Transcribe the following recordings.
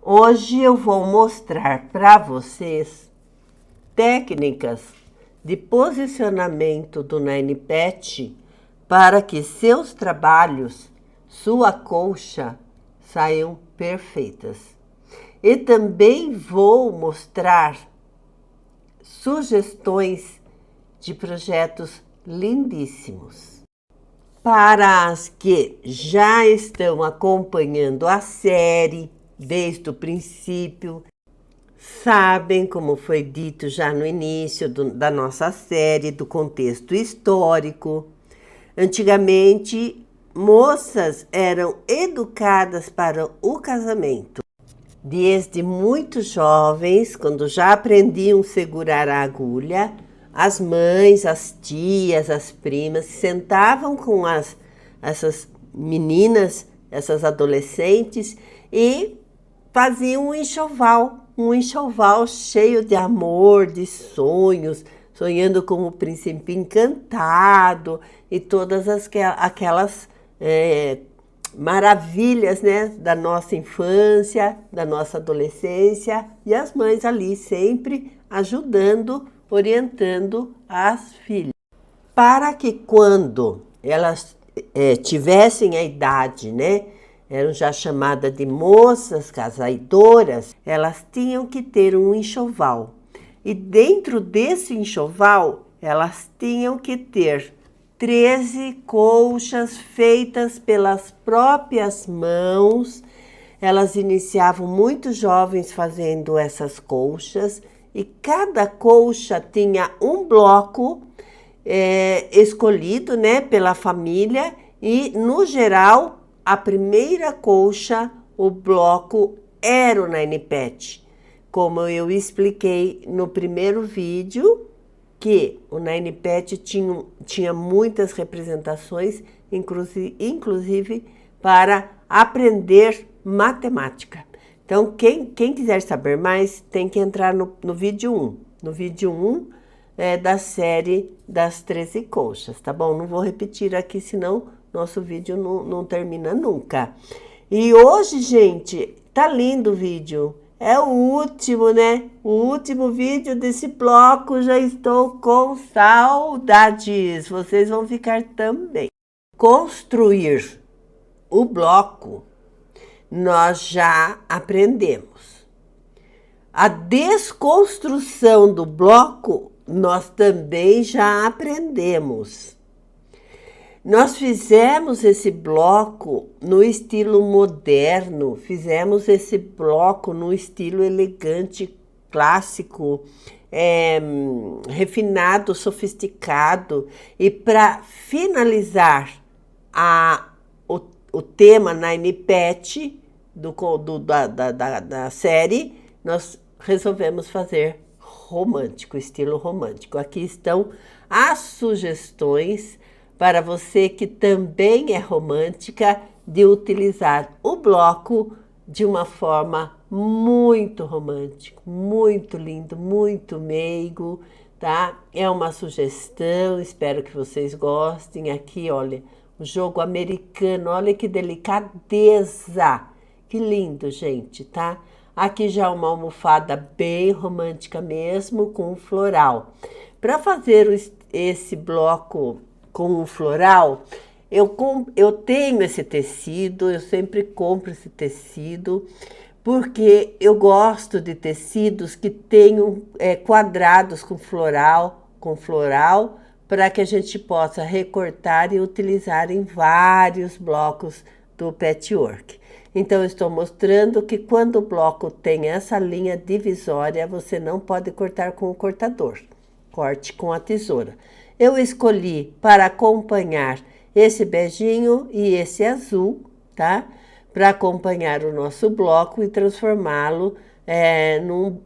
Hoje eu vou mostrar para vocês técnicas de posicionamento do Nine Pet para que seus trabalhos, sua colcha, saiam perfeitas. E também vou mostrar sugestões de projetos lindíssimos. Para as que já estão acompanhando a série desde o princípio, sabem, como foi dito já no início da nossa série, do contexto histórico. Antigamente, moças eram educadas para o casamento. Desde muito jovens, quando já aprendiam a segurar a agulha, as mães, as tias, as primas se sentavam com essas meninas, essas adolescentes, e faziam um enxoval cheio de amor, de sonhos, sonhando com o príncipe encantado e todas aquelas maravilhas, né, da nossa infância, da nossa adolescência, e as mães ali sempre ajudando, orientando as filhas. Para que quando elas tivessem a idade, né, eram já chamadas de moças casaidoras, elas tinham que ter um enxoval. E dentro desse enxoval, elas tinham que ter 13 colchas feitas pelas próprias mãos. Elas iniciavam muito jovens fazendo essas colchas e cada colcha tinha um bloco escolhido, né, pela família e, no geral, a primeira colcha, o bloco era o Nine Pet. Como eu expliquei no primeiro vídeo, que o Nine Pet tinha muitas representações, inclusive para aprender matemática. Então, quem quiser saber mais, tem que entrar no vídeo 1. No vídeo 1 da série das 13 colchas, tá bom? Não vou repetir aqui, senão nosso vídeo não termina nunca. E hoje, gente, tá lindo o vídeo. É o último, né? O último vídeo desse bloco. Já estou com saudades. Vocês vão ficar também. Construir o bloco, nós já aprendemos. A desconstrução do bloco, nós também já aprendemos. Nós fizemos esse bloco no estilo moderno, fizemos esse bloco no estilo elegante, clássico, refinado, sofisticado. E para finalizar o tema Nine Pet da série, nós resolvemos fazer romântico, estilo romântico. Aqui estão as sugestões para você que também é romântica, de utilizar o bloco de uma forma muito romântica, muito lindo, muito meigo, tá? É uma sugestão, espero que vocês gostem. Aqui, olha, o jogo americano, olha que delicadeza, que lindo, gente, tá? Aqui já uma almofada bem romântica mesmo, com floral. Para fazer esse bloco com o floral, eu tenho esse tecido, eu sempre compro esse tecido, porque eu gosto de tecidos que tenham quadrados com floral, para que a gente possa recortar e utilizar em vários blocos do patchwork. Então, eu estou mostrando que quando o bloco tem essa linha divisória, você não pode cortar com o cortador. Corte com a tesoura. Eu escolhi para acompanhar esse beijinho e esse azul, tá? Para acompanhar o nosso bloco e transformá-lo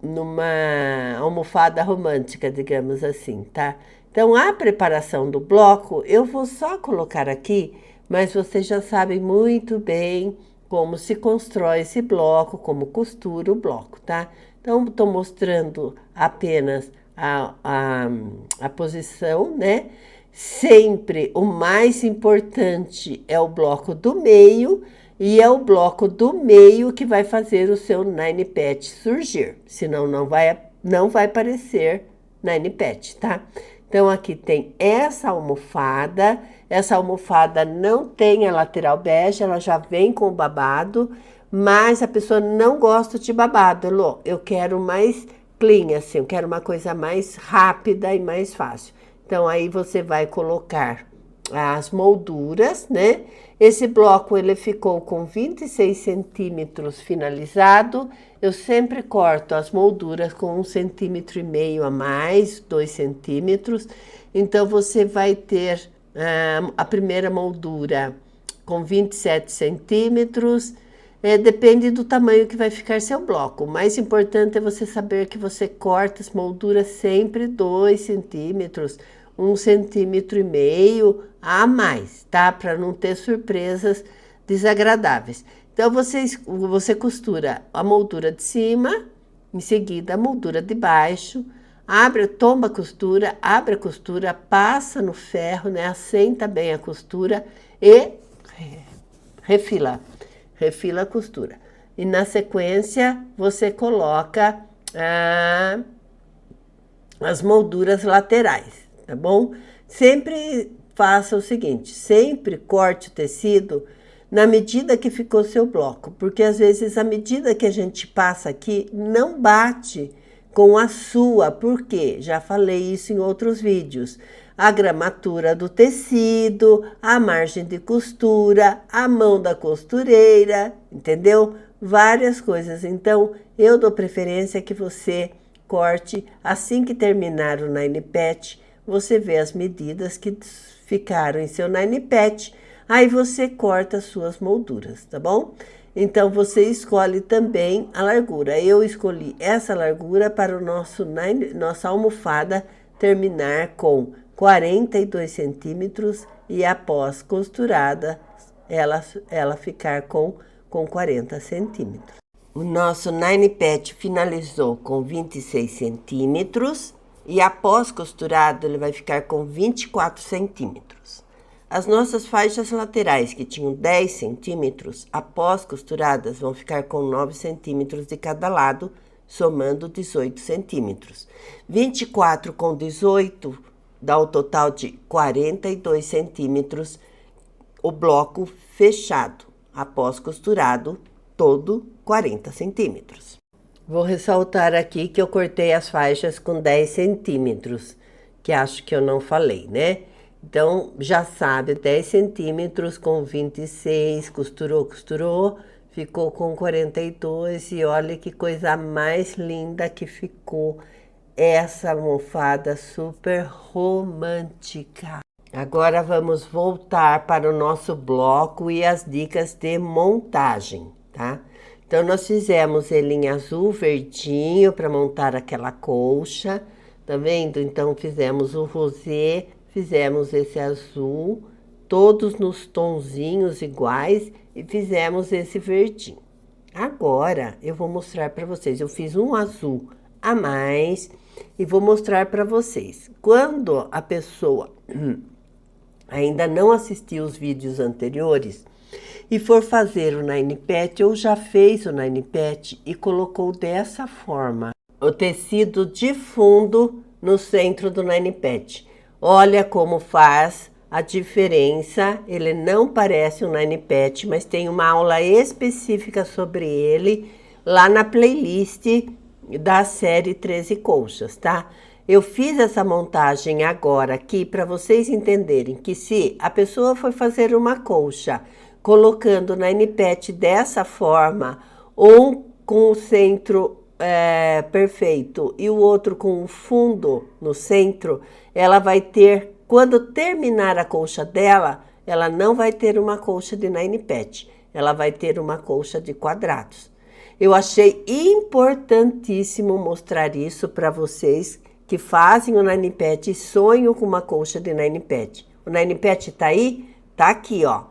numa almofada romântica, digamos assim, tá? Então, a preparação do bloco, eu vou só colocar aqui, mas vocês já sabem muito bem como se constrói esse bloco, como costura o bloco, tá? Então, estou mostrando apenas a posição, né? Sempre o mais importante é o bloco do meio e é o bloco do meio que vai fazer o seu Nine Pet surgir, senão não vai aparecer Nine Pet, tá? Então, aqui tem essa almofada não tem a lateral bege, ela já vem com o babado, mas a pessoa não gosta de babado, Elô, eu quero mais clean, assim, eu quero uma coisa mais rápida e mais fácil. Então, aí você vai colocar as molduras, né? Esse bloco, ele ficou com 26 centímetros finalizado. Eu sempre corto as molduras com 1,5 centímetro a mais, 2 centímetros. Então, você vai ter a primeira moldura com 27 centímetros. Depende do tamanho que vai ficar seu bloco. O mais importante é você saber que você corta as molduras sempre 2 centímetros, 1,5 centímetro a mais, tá? Para não ter surpresas desagradáveis. Então, você costura a moldura de cima, em seguida a moldura de baixo, toma a costura, abre a costura, passa no ferro, né? Assenta bem a costura e refila a costura. E na sequência, você coloca as molduras laterais, tá bom? Sempre faça o seguinte, sempre corte o tecido na medida que ficou seu bloco, porque às vezes a medida que a gente passa aqui não bate com a sua, porque já falei isso em outros vídeos. A gramatura do tecido, a margem de costura, a mão da costureira, entendeu? Várias coisas. Então, eu dou preferência que você corte assim que terminar o Nine Pet, você vê as medidas que ficaram em seu Nine Pet, aí você corta as suas molduras, tá bom? Então, você escolhe também a largura. Eu escolhi essa largura para o nossa almofada terminar com 42 centímetros e após costurada, ela ficar com 40 centímetros. O nosso Nine Pet finalizou com 26 centímetros e após costurado ele vai ficar com 24 centímetros. As nossas faixas laterais, que tinham 10 centímetros, após costuradas, vão ficar com 9 centímetros de cada lado, somando 18 centímetros. 24 com 18 dá o total de 42 centímetros, o bloco fechado, após costurado, todo 40 centímetros. Vou ressaltar aqui que eu cortei as faixas com 10 centímetros, que acho que eu não falei, né? Então, já sabe, 10 centímetros com 26, costurou, ficou com 42 e olha que coisa mais linda que ficou essa almofada super romântica. Agora vamos voltar para o nosso bloco e as dicas de montagem, tá? Então, nós fizemos ele em azul verdinho para montar aquela colcha, tá vendo? Então, fizemos o rosé, fizemos esse azul, todos nos tonzinhos iguais e fizemos esse verdinho. Agora, eu vou mostrar para vocês, eu fiz um azul a mais e vou mostrar para vocês. Quando a pessoa ainda não assistiu os vídeos anteriores e for fazer o Nine Pet, ou já fez o Nine Pet e colocou dessa forma o tecido de fundo no centro do Nine Pet. Olha como faz a diferença. Ele não parece um Nine Pet, mas tem uma aula específica sobre ele lá na playlist da série 13 colchas, tá? Eu fiz essa montagem agora aqui para vocês entenderem que se a pessoa for fazer uma colcha colocando o Nine Pet dessa forma, ou com o centro perfeito e o outro com o fundo no centro, ela vai ter, quando terminar a colcha dela, ela não vai ter uma colcha de Nine Pet, ela vai ter uma colcha de quadrados. Eu achei importantíssimo mostrar isso para vocês que fazem o Nine Pet e sonham com uma colcha de Nine Pet. O Nine Pet tá aí? Tá aqui, ó.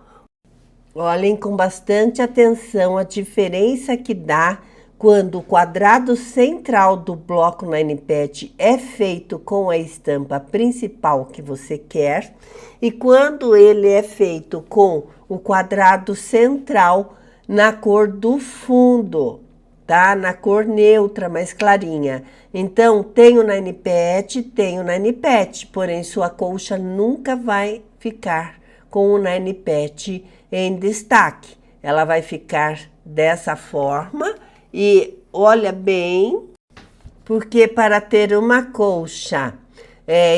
Olhem com bastante atenção a diferença que dá quando o quadrado central do bloco Nine Pet é feito com a estampa principal que você quer e quando ele é feito com o quadrado central na cor do fundo, tá? Na cor neutra, mais clarinha. Então, tem o Nine Pad, porém sua colcha nunca vai ficar com o Nine Pad em destaque. Ela vai ficar dessa forma e olha bem, porque para ter uma colcha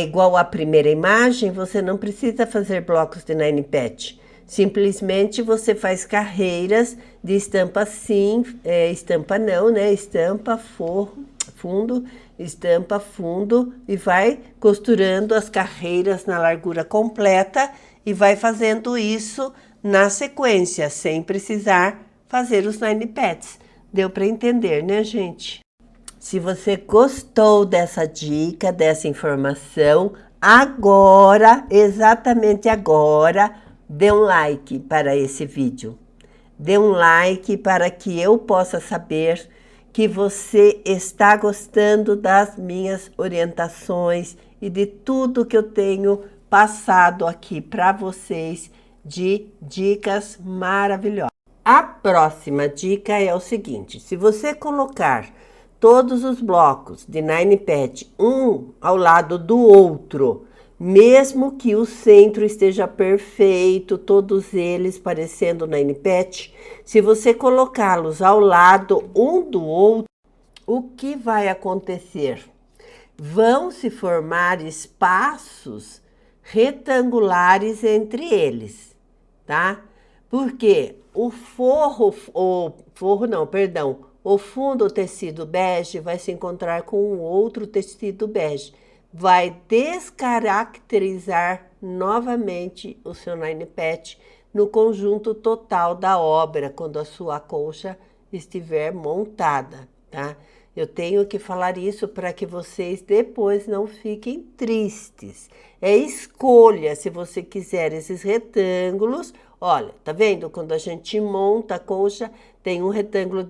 igual à primeira imagem, você não precisa fazer blocos de Nine Pad. Simplesmente você faz carreiras de estampa assim, estampa não, né? Estampa fundo, estampa fundo e vai costurando as carreiras na largura completa e vai fazendo isso na sequência, sem precisar fazer os Nine Pads. Deu para entender, né, gente? Se você gostou dessa dica, dessa informação, agora, exatamente agora, dê um like para esse vídeo. Dê um like para que eu possa saber que você está gostando das minhas orientações e de tudo que eu tenho passado aqui para vocês de dicas maravilhosas. A próxima dica é o seguinte: se você colocar todos os blocos de Nine Pad um ao lado do outro, mesmo que o centro esteja perfeito, todos eles parecendo Nine Pad, se você colocá-los ao lado um do outro, o que vai acontecer? Vão se formar espaços retangulares entre eles, tá? Porque o fundo tecido bege vai se encontrar com o outro tecido bege. Vai descaracterizar novamente o seu Nine Pad no conjunto total da obra, quando a sua colcha estiver montada, tá? Eu tenho que falar isso para que vocês depois não fiquem tristes. É escolha, se você quiser esses retângulos. Olha, tá vendo? Quando a gente monta a colcha, tem um retângulo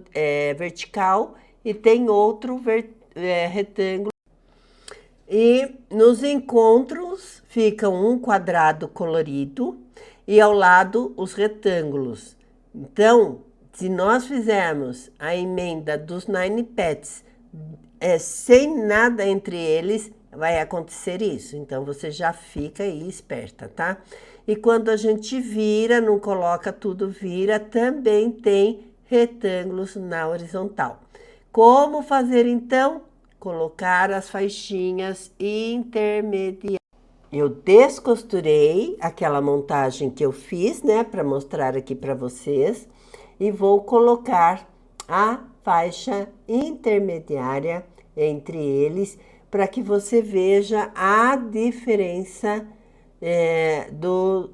vertical e tem outro retângulo. E nos encontros fica um quadrado colorido e ao lado os retângulos. Então, se nós fizermos a emenda dos Nine Pads sem nada entre eles, vai acontecer isso. Então, você já fica aí esperta, tá? E quando a gente vira, não coloca tudo, vira, também tem retângulos na horizontal. Como fazer, então? Colocar as faixinhas intermediárias. Eu descosturei aquela montagem que eu fiz, né, para mostrar aqui para vocês, e vou colocar a faixa intermediária entre eles, para que você veja a diferença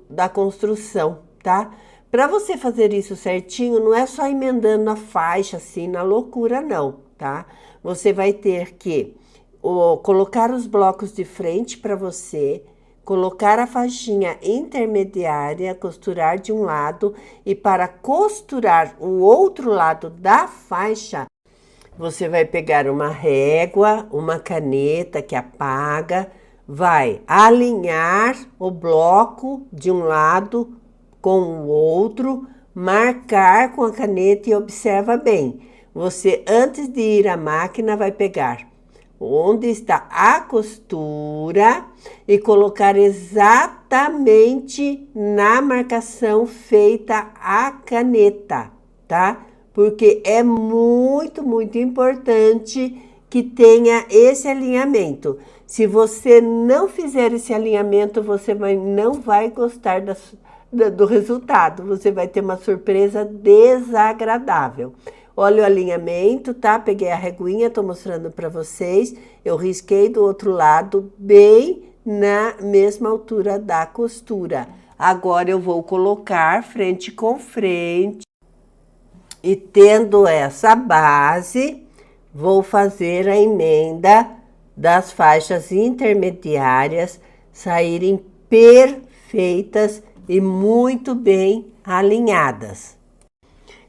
da construção, tá? Para você fazer isso certinho, não é só emendando a faixa assim na loucura, não, tá? Você vai ter que colocar os blocos de frente para você, colocar a faixinha intermediária, costurar de um lado, e para costurar o outro lado da faixa, você vai pegar uma régua, uma caneta que apaga, vai alinhar o bloco de um lado com o outro, marcar com a caneta e observa bem. Você, antes de ir à máquina, vai pegar onde está a costura e colocar exatamente na marcação feita à caneta, tá? Porque é muito, muito importante que tenha esse alinhamento. Se você não fizer esse alinhamento, você não vai gostar do resultado. Você vai ter uma surpresa desagradável. Olha o alinhamento, tá? Peguei a reguinha, tô mostrando para vocês. Eu risquei do outro lado, bem na mesma altura da costura. Agora eu vou colocar frente com frente. E tendo essa base, vou fazer a emenda das faixas intermediárias saírem perfeitas e muito bem alinhadas.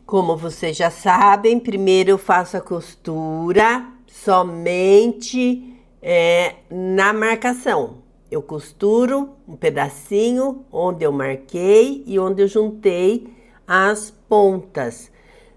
Como vocês já sabem, primeiro eu faço a costura somente na marcação. Eu costuro um pedacinho onde eu marquei e onde eu juntei as pontas.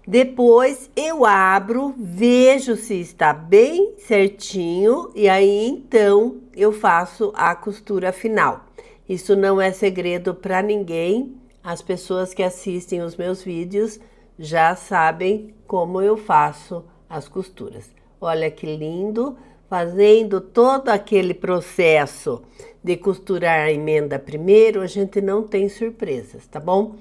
Depois eu abro, vejo se está bem certinho e aí então eu faço a costura final. Isso não é segredo para ninguém. As pessoas que assistem os meus vídeos já sabem como eu faço as costuras. Olha que lindo, fazendo todo aquele processo de costurar a emenda primeiro, a gente não tem surpresas, tá bom?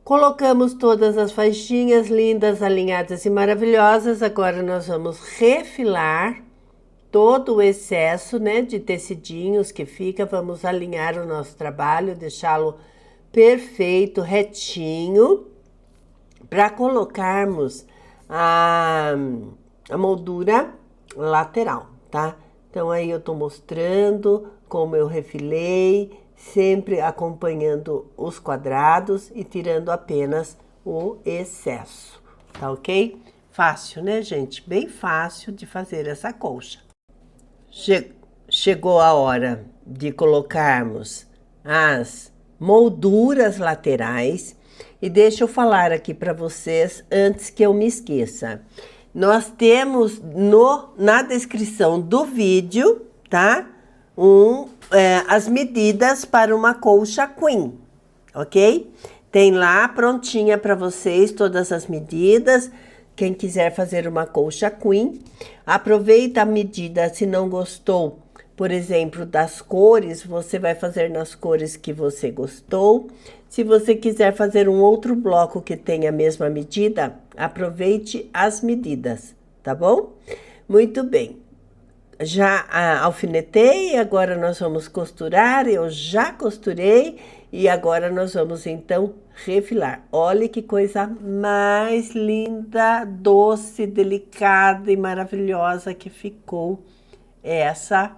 Colocamos todas as faixinhas lindas, alinhadas e maravilhosas. Agora nós vamos refilar todo o excesso, né, de tecidinhos que fica. Vamos alinhar o nosso trabalho, deixá-lo perfeito, retinho, para colocarmos a moldura lateral, tá? Então aí eu tô mostrando como eu refilei, sempre acompanhando os quadrados e tirando apenas o excesso, tá ok? Fácil, né, gente? Bem fácil de fazer essa colcha. Chegou a hora de colocarmos as molduras laterais e deixa eu falar aqui para vocês antes que eu me esqueça. Nós temos na descrição do vídeo, tá? As medidas para uma colcha queen, ok? Tem lá prontinha para vocês todas as medidas. Quem quiser fazer uma colcha queen, aproveita a medida. Se não gostou, por exemplo, das cores, você vai fazer nas cores que você gostou. Se você quiser fazer um outro bloco que tenha a mesma medida, aproveite as medidas, tá bom? Muito bem. Já alfinetei, agora nós vamos costurar. Eu já costurei e agora nós vamos então refilar. Olha que coisa mais linda, doce, delicada e maravilhosa que ficou essa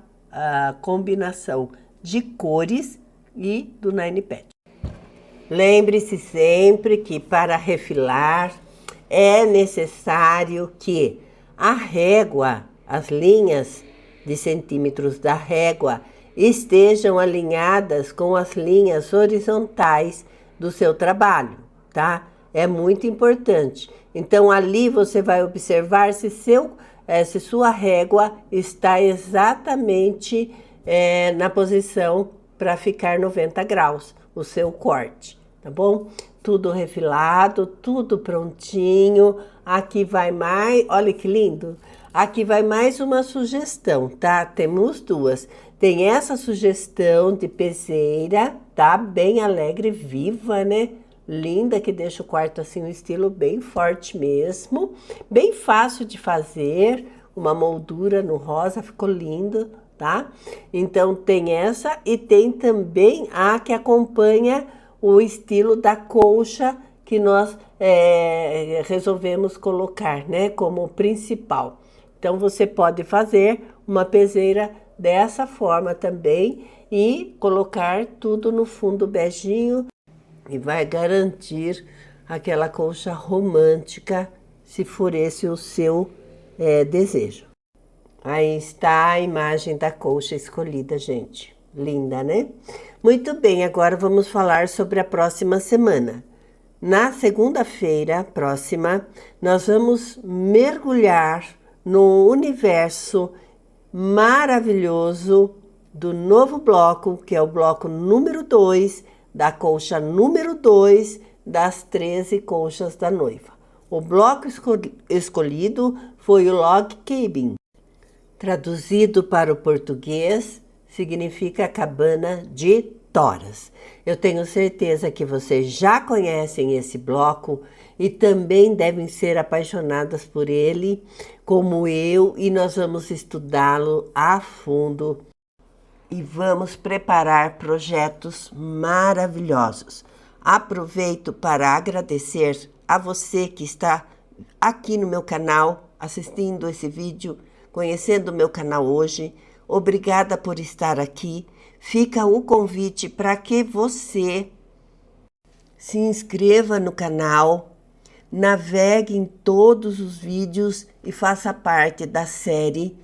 combinação de cores e do Nine Pad. Lembre-se sempre que para refilar é necessário que a régua, as linhas de centímetros da régua estejam alinhadas com as linhas horizontais do seu trabalho, tá? É muito importante. Então, ali você vai observar se sua régua está exatamente na posição para ficar 90 graus, o seu corte, tá bom? Tudo refilado, tudo prontinho. Aqui vai mais, olha que lindo. Aqui vai mais uma sugestão, tá? Temos duas. Tem essa sugestão de peseira, tá? Bem alegre, viva, né? Linda, que deixa o quarto assim, um estilo bem forte mesmo. Bem fácil de fazer, uma moldura no rosa, ficou lindo, tá? Então tem essa e tem também a que acompanha o estilo da colcha que nós resolvemos colocar, né? Como principal. Então, você pode fazer uma peseira dessa forma também e colocar tudo no fundo beijinho e vai garantir aquela colcha romântica, se for esse o seu desejo. Aí está a imagem da colcha escolhida, gente. Linda, né? Muito bem, agora vamos falar sobre a próxima semana. Na segunda-feira próxima, nós vamos mergulhar no universo maravilhoso do novo bloco, que é o bloco número 2, da colcha número 2 das 13 colchas da noiva. O bloco escolhido foi o Log Cabin. Traduzido para o português, significa cabana de toras. Eu tenho certeza que vocês já conhecem esse bloco e também devem ser apaixonadas por ele, como eu, e nós vamos estudá-lo a fundo e vamos preparar projetos maravilhosos. Aproveito para agradecer a você que está aqui no meu canal, assistindo esse vídeo, conhecendo o meu canal hoje. Obrigada por estar aqui. Fica o convite para que você se inscreva no canal, navegue em todos os vídeos e faça parte da série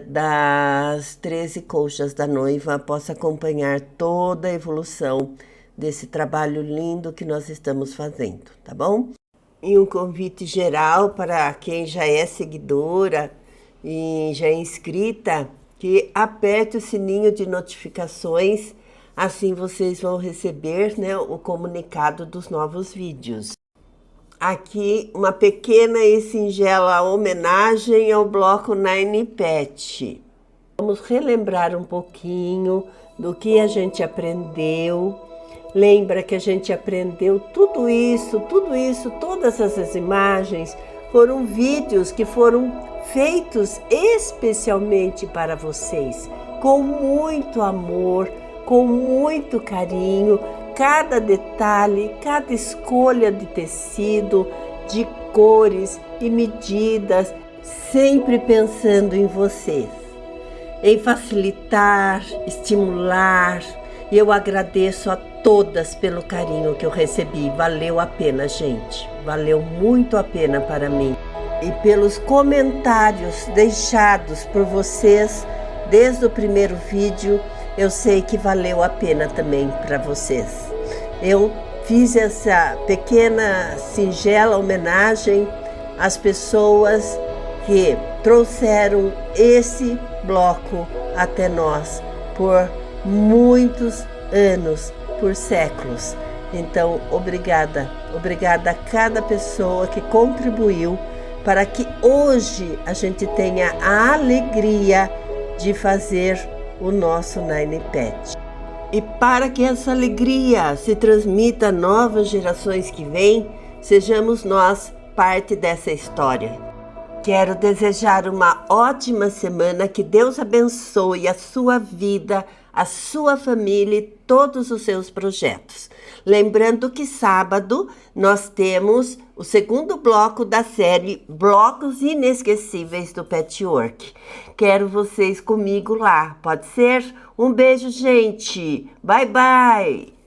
das 13 colchas da noiva. Possa acompanhar toda a evolução desse trabalho lindo que nós estamos fazendo, tá bom? E um convite geral para quem já é seguidora e já é inscrita, que aperte o sininho de notificações, assim vocês vão receber, né, o comunicado dos novos vídeos. Aqui uma pequena e singela homenagem ao bloco Nine Pet. Vamos relembrar um pouquinho do que a gente aprendeu. Lembra que a gente aprendeu tudo isso, todas essas imagens foram vídeos que foram feitos especialmente para vocês, com muito amor, com muito carinho. Cada detalhe, cada escolha de tecido, de cores e medidas, sempre pensando em vocês, em facilitar, estimular. E eu agradeço a todas pelo carinho que eu recebi. Valeu a pena, gente. Valeu muito a pena para mim. E pelos comentários deixados por vocês desde o primeiro vídeo, eu sei que valeu a pena também para vocês. Eu fiz essa pequena, singela homenagem às pessoas que trouxeram esse bloco até nós por muitos anos, por séculos. Então, obrigada a cada pessoa que contribuiu para que hoje a gente tenha a alegria de fazer o nosso Nine Pet. E para que essa alegria se transmita a novas gerações que vêm, sejamos nós parte dessa história. Quero desejar uma ótima semana, que Deus abençoe a sua vida, a sua família e todos os seus projetos. Lembrando que sábado nós temos o segundo bloco da série Blocos Inesquecíveis do Patchwork. Quero vocês comigo lá, pode ser? Um beijo, gente. Bye, bye.